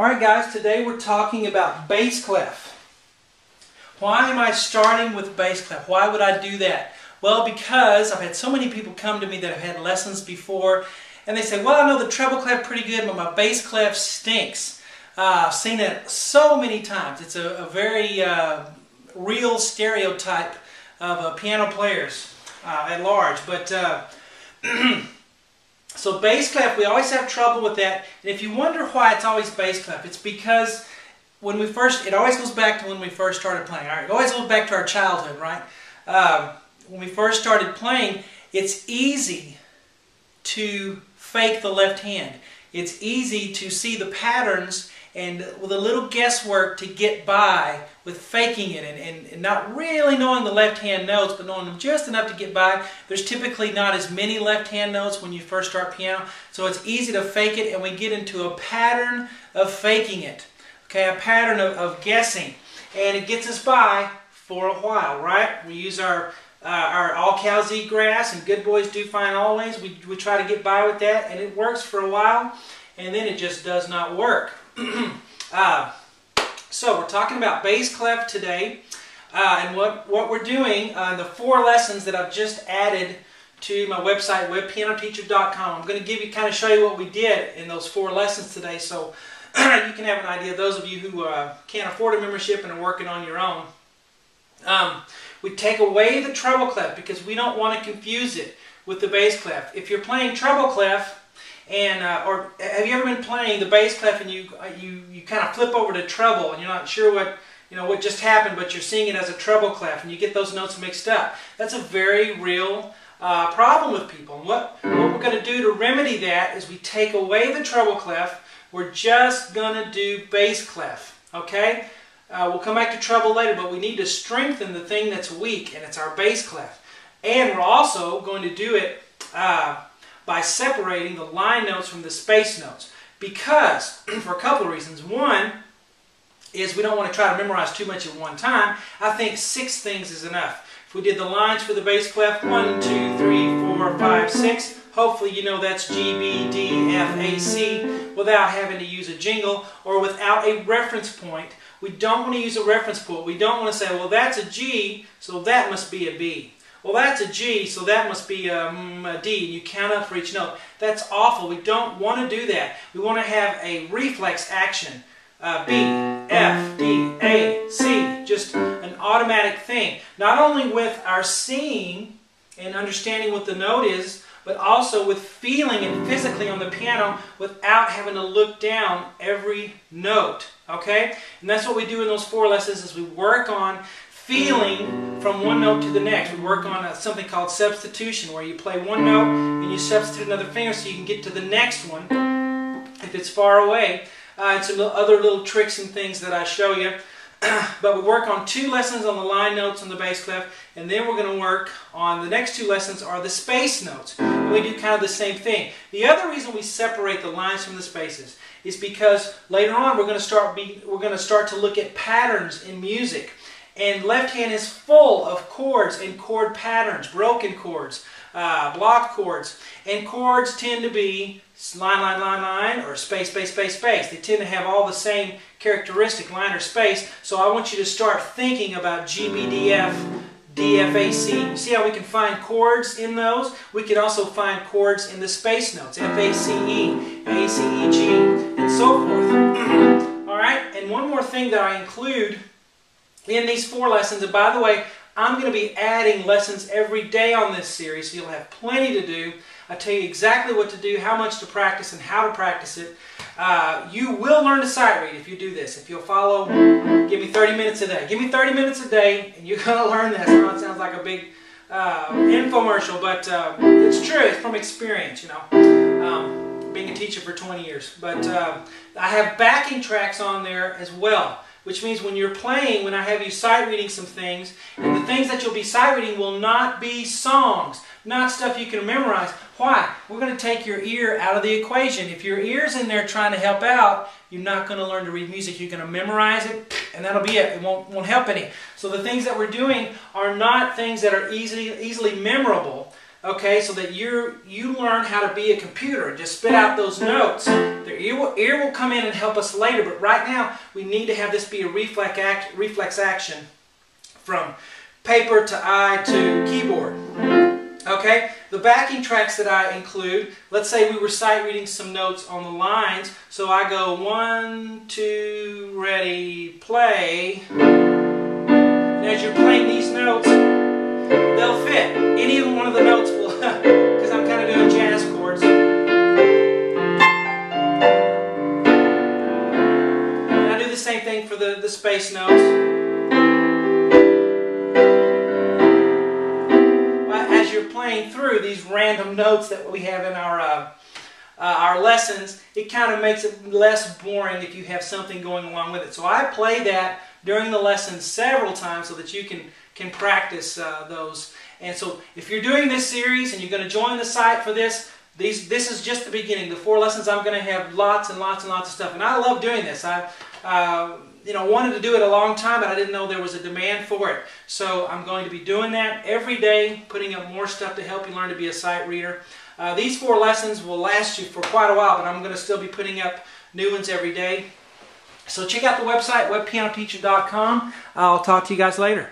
Alright guys, today we're talking about bass clef. Why am I starting with bass clef? Why would I do that? Well, because I've had so many people come to me that have had lessons before and they say, well, I know the treble clef pretty good, but my bass clef stinks. I've seen it so many times. It's a very real stereotype of piano players at large. But so bass clef, we always have trouble with that. And if you wonder why it's always bass clef, it's because when we first, it always goes back to when we first started playing. All right, it always goes back to our childhood, right? When we first started playing, it's easy to fake the left hand. It's easy to see the patterns and with a little guesswork to get by with faking it and not really knowing the left hand notes, but knowing them just enough to get by. There's typically not as many left hand notes when you first start piano, so it's easy to fake it, and we get into a pattern of faking it. Okay, a pattern of guessing, and it gets us by for a while, right? We use our all cows eat grass, and good boys do fine always. We try to get by with that, and it works for a while, and then it just does not work. So we're talking about bass clef today, and what we're doing, the 4 lessons that I've just added to my website, webpianoteacher.com. I'm going to kind of show you what we did in those 4 lessons today, so you can have an idea. Those of you who can't afford a membership and are working on your own, we take away the treble clef because we don't want to confuse it with the bass clef. If you're playing treble clef, and or have you ever been playing the bass clef and you kind of flip over to treble and you're not sure what just happened, but you're seeing it as a treble clef and you get those notes mixed up? That's a very real problem with people. And what we're going to do to remedy that is we take away the treble clef. We're just going to do bass clef. Okay? We'll come back to treble later, but we need to strengthen the thing that's weak, and it's our bass clef. And we're also going to do it by separating the line notes from the space notes, because for a couple of reasons. One is we don't want to try to memorize too much at one time. I think 6 things is enough. If we did the lines for the bass clef, 1, 2, 3, 4, 5, 6, hopefully you know that's G, B, D, F, A, C without having to use a jingle or without a reference point. We don't want to use a reference point. We don't want to say, well, that's a G, so that must be a B. Well, that's a G, so that must be a D, and you count up for each note. That's awful. We don't want to do that. We want to have a reflex action. B, F, D, A, C, just an automatic thing. Not only with our seeing and understanding what the note is, but also with feeling and physically on the piano without having to look down every note. Okay? And that's what we do in those 4 lessons, is we work on feeling from one note to the next. We work on something called substitution, where you play one note and you substitute another finger so you can get to the next one if it's far away. And some other little tricks and things that I show you. But we work on 2 lessons on the line notes on the bass clef, and then we're going to work on the next 2 lessons are the space notes. And we do kind of the same thing. The other reason we separate the lines from the spaces is because later on we're going to start to look at patterns in music. And left hand is full of chords and chord patterns, broken chords, blocked chords. And chords tend to be line, line, line, line, or space, space, space, space. They tend to have all the same characteristic, line or space. So I want you to start thinking about G, B, D, F, D, F, A, C. You see how we can find chords in those? We can also find chords in the space notes, F, A, C, E, A, C, E, G, and so forth. All right, and one more thing that I include in these 4 lessons, and by the way, I'm going to be adding lessons every day on this series, so you'll have plenty to do. I tell you exactly what to do, how much to practice, and how to practice it. You will learn to sight read if you do this. If you'll follow, give me 30 minutes a day. Give me 30 minutes a day, and you're going to learn this. I know it sounds like a big infomercial, but it's true. It's from experience, you know, being a teacher for 20 years. But I have backing tracks on there as well, which means when you're playing, when I have you sight reading some things, and the things that you'll be sight reading will not be songs, not stuff you can memorize. Why? We're going to take your ear out of the equation. If your ear's in there trying to help out, you're not going to learn to read music. You're going to memorize it, and that'll be it. It won't help any. So the things that we're doing are not things that are easily memorable. Okay, so that you learn how to be a computer. Just spit out those notes. They're Their ear will come in and help us later, but right now we need to have this be a reflex action from paper to eye to keyboard. Okay, the backing tracks that I include, let's say we were sight reading some notes on the lines, so I go 1, 2, ready, play. And as you're playing these notes, they'll fit. Any one of the notes will, because I'm kind of doing jazz chords. And I do the same thing for the space notes. As you're playing through these random notes that we have in our lessons, it kind of makes it less boring if you have something going along with it. So I play that during the lesson several times so that you can practice those. And so if you're doing this series and you're going to join the site for this, this is just the beginning. The 4 lessons, I'm going to have lots and lots and lots of stuff. And I love doing this. I wanted to do it a long time, but I didn't know there was a demand for it. So I'm going to be doing that every day, putting up more stuff to help you learn to be a sight reader. These 4 lessons will last you for quite a while, but I'm going to still be putting up new ones every day. So check out the website, webpianoteacher.com. I'll talk to you guys later.